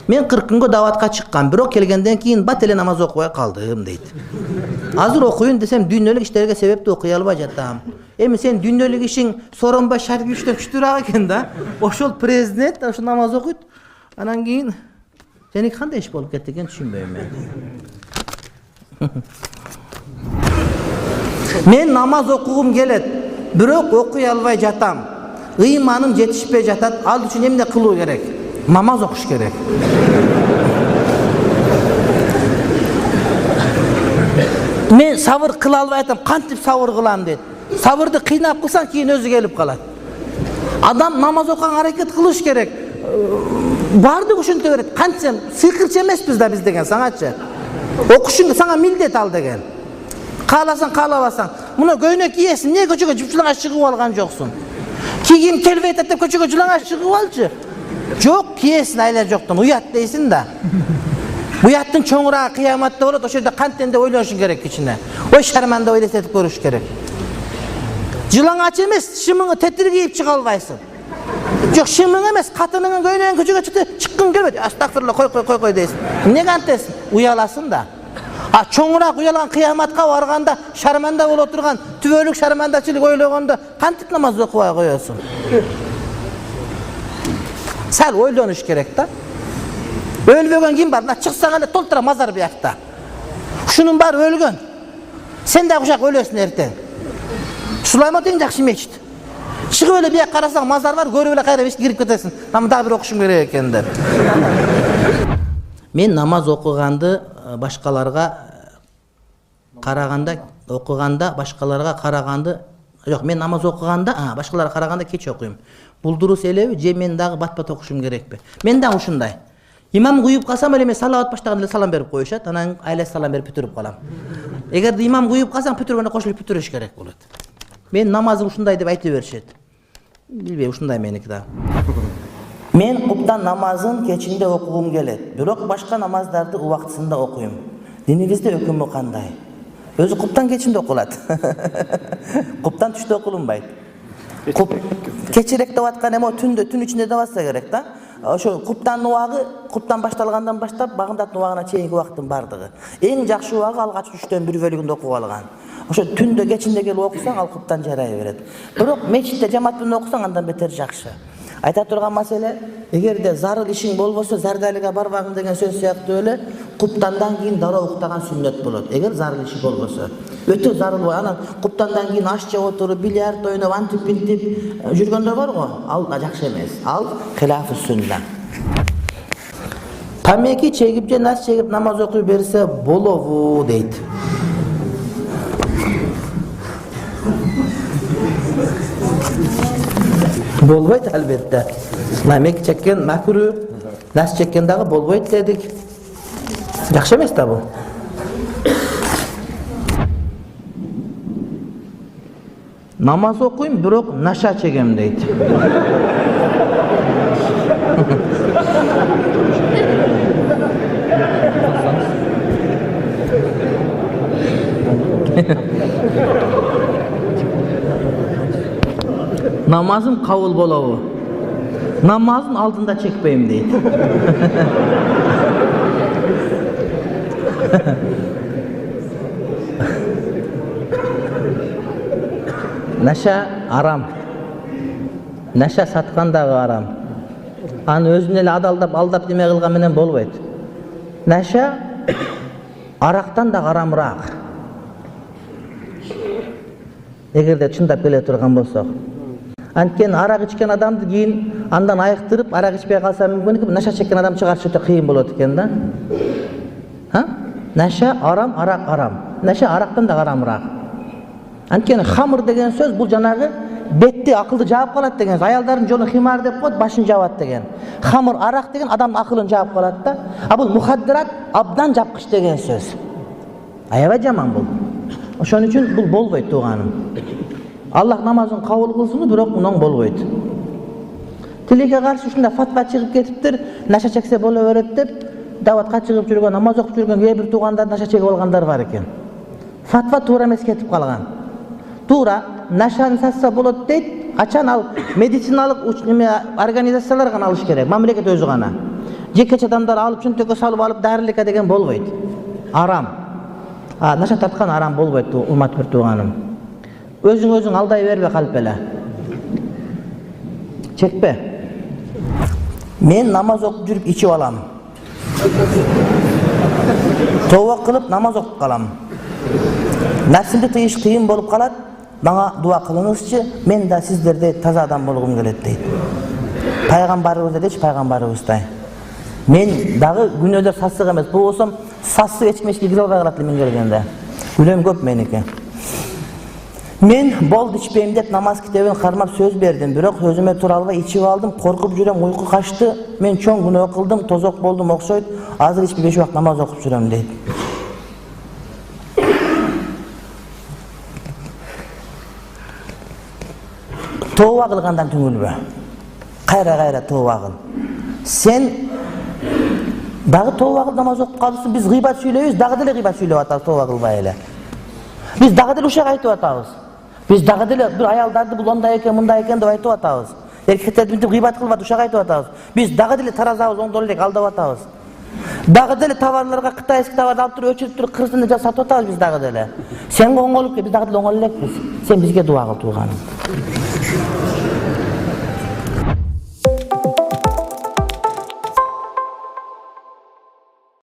Men 40 күнгө даватка чыккан, бирок келгенден кийин бат эле намаз окубай калдым дейт. Азыр окуйун десем дүйнөлүк иштерге себептүү окуй албай жатам. Эми сен дүйнөлүк ишиң Сооронбай Шариповичтен күчтүүрөөк экен да. Ошол президент ошо намаз окуйт. Анан кийин сеники кандай иш болуп кетти экен түшүнбөйм мен. Мен намаз окугум келет, бирок окуй албай жатам. Ыйманым жетишпей жатат. Ал үчүн эмне кылуу керек? Намаз окуш керек. Мен сабыр кыла албай атам, кантип сабыр кылам дейт. Сабырды кыйнап кылсаң кийин өзү келип калат. Адам намаз окуганга аракет кылыш керек. Бардык ушинте берет. Кантсем сыйкырчы эмеспиз да биз деген саңачы. Окушуң сага милдет ал деген. Кааласаң, каалабасаң. Муну көйнөк кийесиң, эмне көчөгө жупчулаңа чыгып алган жоксуң? Кийгим келбей атат деп көчөгө жулаңа чыгып алчы. Жок, кийесиң айла жоктон, уят дейсиң да. Уяттын чоңурагы кыяматта болот, ошол жерде кантен деп ойлонушуң керек кичине. Ой шарманда ойлесетип көрүш керек. Жылаңач эмес, шымыңы тетиргейип чыга албайсың. Жок, шымың эмес, катыныңын көйнөгүн көчөгө чыккың келбейт. Астагфирулла, кой дейсиң. Эмнеге антесиң? Уяласың да. А чоңурак уялган кыяматка барганда шарманда боло турган түбөлүк шармандачылык ойлогондо кантип намаз окубай коесуң? Сал ойлонуш керек да. Өлбөгөн ким бар? Чыксаң эле толтура мазар биякта. Ушунун баары өлгөн. Сен дагы ушак өлөсүң эртең. Сулайман тең жакшы мечит. Чыгып эле бияк карасаң мазар бар, көрүп эле кайра мечитке кирип кетесиң. Там дагы бир окушуң керек экен деп. Мен намаз окуганды башкаларга караганда жок, мен намаз окуганда, башкаларга караганда кеч окуйм. Бул дурус элеби, же мен дагы бат-бат окушум керекпи? Мен дагы ушундай. Имам куюп калсам эле мен салават баштаганда эле салам берип коюшат, анан айла салам берип бүтүрүп калам. Эгерде имам куюп калсаң бүтүргөндө кошулуп бүтүрүш керек болот. Мен намазы ушундай деп айта беришет. Билбейм, ушундай меники да. Мен куптан намазын кечинде окугум келет, бирок башка намаздарды убактысында окуйм. Динибизде өкүмү кандай? Өзү куптан кечинде окулат. Куптан түштө окулунбайт. Кечирек деп аткан эми түндө, түн ичинде деп атса керек да. Ошо куптан убагы, куптан башталгандан баштап багындат убагына чейинки убакыттын бардыгы. Эң жакшы убагы алгач 3-төн 1 бөлүгүндө окуп алган. Ошо түндө кечинде келип окусаң ал куптан жарай берет. Бирок мечитте жамаат менен окусаң андан бетер жакшы. Айта турган маселе, эгерде зарыл ишиң болбосо зардалыга барбагым деген сөз сыяктуу эле куптандан кийин дароо уктаган сүннөт болот. Эгер зарыл иши болбосо, өтө зарыл бой, анан куптандан кийин аш жеп отуруп, бильярд ойноп, антип бинтип жүргөндөр бар го, ал да жакшы эмес. Ал хилафы сүннат. Тамеки чегип же нас чегип намаз окуй берсе болобу дейт. Болбойт албетте. Намек чеккен макру, нас чеккен дагы болбойт дедик. Жакшы эмес да бул. Намаз окуйм, бирок наша чегем дейт. Namazım kabul bolobу? Namazın алдында чекпейм дейт. Наша арам. Наша саткан дагы арам. Аны өзүн эле алдап неме кылган менен болбойт. Наша арактан да арамыраак. Эгерде чындап келе турган болсок. Анткени арак ичкен адамды кийин андан айыктырып, арак ичпей калса мүмкүн экен, наша чеккен адам чыгарыш өтө кыйын болот экен да. Наша арам, арак арам. Наша арактан да арамыраак. Анткени хамыр деген сөз бул жанагы бетти, акылды жаап калат деген. Аялдардын жолу химар деп коет, башын жабат деген. Хамыр, арак деген адамдын акылын жаап калат да. А бул мухаддират абдан жапкыч деген сөз. Аябай жаман бул. Ошон үчүн бул болбойт тууганым. Аллах намазын кабыл кылсын, бирок мунун болбойт. Тилекке каршы ушундай фатва чыгып кетиптир, наша чексе боло берет деп, даватка чыгып жүргөн, намаз окуп жүргөн кээ бир туугандар наша чегип алгандар бар экен. Фатва туура эмес кетип калган. Туура нашаны сатса болот дейт, ачан ал медициналык организациялар гана алыш керек, мамлекет өзү гана. жекече адамдар алып чөнтөккө салып алып дарылыкка деген болбойт. Арам. Наша тарткан арам болбойт, урматтуу бир тууганым. Өзүң алдай бербе калп эле. Чекпе. Мен намаз окуп жүрүп ичип алам. Тооба кылып намаз окуп калам. Нәпсимди тыйыш кыйын болуп калат. Мага дуа кылыңызчы, мен да сиздердей таза адам болгум келет дейт. Пайгамбарыбыз дечи пайгамбарыбыздай. Мен дагы күнөөдөр сасык эмес. Бул болсом сасык эчмешке кире албай калат мен келгенде. Күнөөм көп меники. Мен болду ичпейм деп намаз китебин кармап сөз бердим, бирок өзүмө тура албай ичип алдым, коркуп жүрөм, уйку качты. Мен чоң күнөө кылдым, тозок болдум окшойт. Азыр ичпей 5 убакыт намаз окуп жүрөм дейт. Тооба кылгандан түңүлбө. Кайра тооба кыл. Сен дагы тооба кыл, намаз окуп калыпсың, биз гыйбат сүйлөйбүз, дагы деле гыйбат сүйлөп атабыз, тооба кылбай эле. Биз дагы деле ушак айтып атабыз. Биз дагы деле бир аялдарды бул ондай экен, мындай экен деп айтып атабыз. Эркектерди мынтип гыйбат кылбат, ушак айтып атабыз. Биз дагы деле таразабыз, оңдол элек алдап атабыз. Дагы деле товарларга кытайский товарды алып туруп өчүрүп туруп кыргызстанда сатып атабыз биз дагы деле. Сен оңолуп, биз дагы деле оңол элекпиз. Сен бизге дуа кыл тууганым.